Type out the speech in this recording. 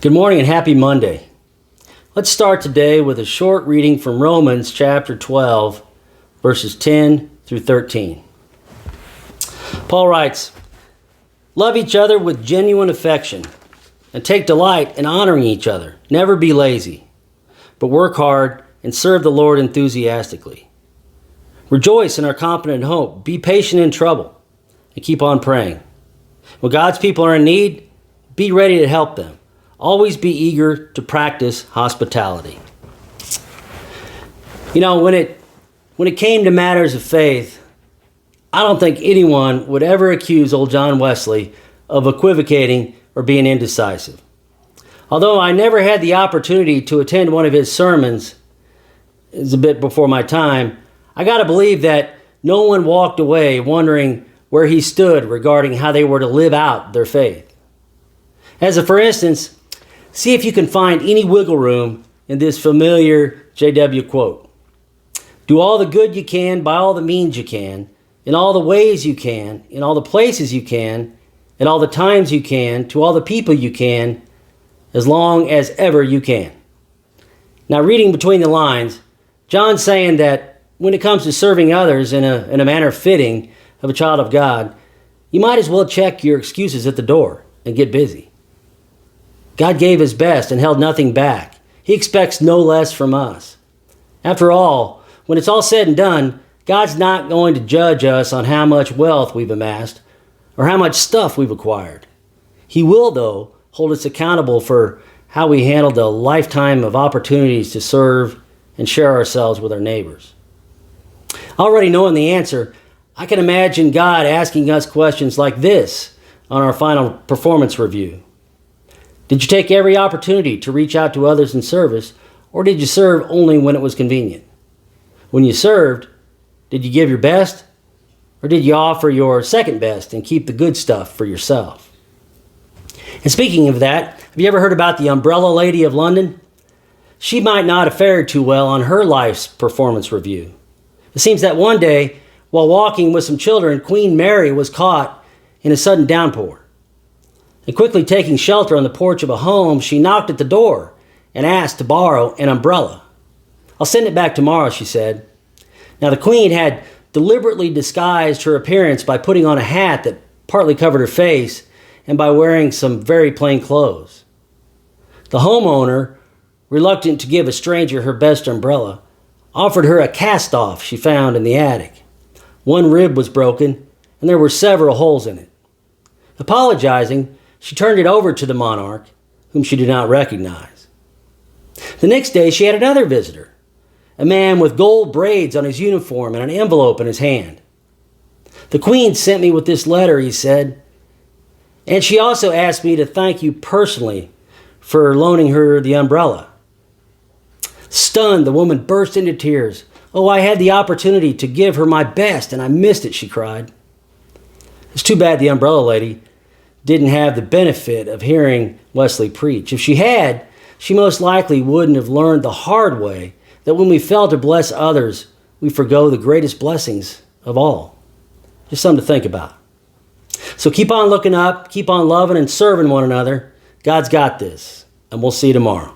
Good morning and happy Monday. Let's start today with a short reading from Romans chapter 12, verses 10 through 13. Paul writes, "Love each other with genuine affection and take delight in honoring each other. Never be lazy, but work hard and serve the Lord enthusiastically. Rejoice in our confident hope. Be patient in trouble and keep on praying. When God's people are in need, be ready to help them. Always be eager to practice hospitality." You know, when it came to matters of faith, I don't think anyone would ever accuse old John Wesley of equivocating or being indecisive. Although I never had the opportunity to attend one of his sermons, it's a bit before my time, I got to believe that no one walked away wondering where he stood regarding how they were to live out their faith. For instance, see if you can find any wiggle room in this familiar J.W. quote. "Do all the good you can by all the means you can, in all the ways you can, in all the places you can, in all the times you can, to all the people you can, as long as ever you can." Now, reading between the lines, John's saying that when it comes to serving others in a manner fitting of a child of God, you might as well check your excuses at the door and get busy. God gave his best and held nothing back. He expects no less from us. After all, when it's all said and done, God's not going to judge us on how much wealth we've amassed or how much stuff we've acquired. He will, though, hold us accountable for how we handled a lifetime of opportunities to serve and share ourselves with our neighbors. Already knowing the answer, I can imagine God asking us questions like this on our final performance review. Did you take every opportunity to reach out to others in service, or did you serve only when it was convenient? When you served, did you give your best, or did you offer your second best and keep the good stuff for yourself? And speaking of that, have you ever heard about the Umbrella Lady of London? She might not have fared too well on her life's performance review. It seems that one day, while walking with some children, Queen Mary was caught in a sudden downpour. And quickly taking shelter on the porch of a home, she knocked at the door and asked to borrow an umbrella. "I'll send it back tomorrow," she said. Now, the queen had deliberately disguised her appearance by putting on a hat that partly covered her face and by wearing some very plain clothes. The homeowner, reluctant to give a stranger her best umbrella, offered her a cast-off she found in the attic. One rib was broken, and there were several holes in it. Apologizing, she turned it over to the monarch, whom she did not recognize. The next day, she had another visitor, a man with gold braids on his uniform and an envelope in his hand. "The queen sent me with this letter," he said, "and she also asked me to thank you personally for loaning her the umbrella." Stunned, the woman burst into tears. "Oh, I had the opportunity to give her my best, and I missed it," she cried. It's too bad the umbrella lady didn't have the benefit of hearing Wesley preach. If she had, she most likely wouldn't have learned the hard way that when we fail to bless others, we forgo the greatest blessings of all. Just something to think about. So keep on looking up, keep on loving and serving one another. God's got this, and we'll see you tomorrow.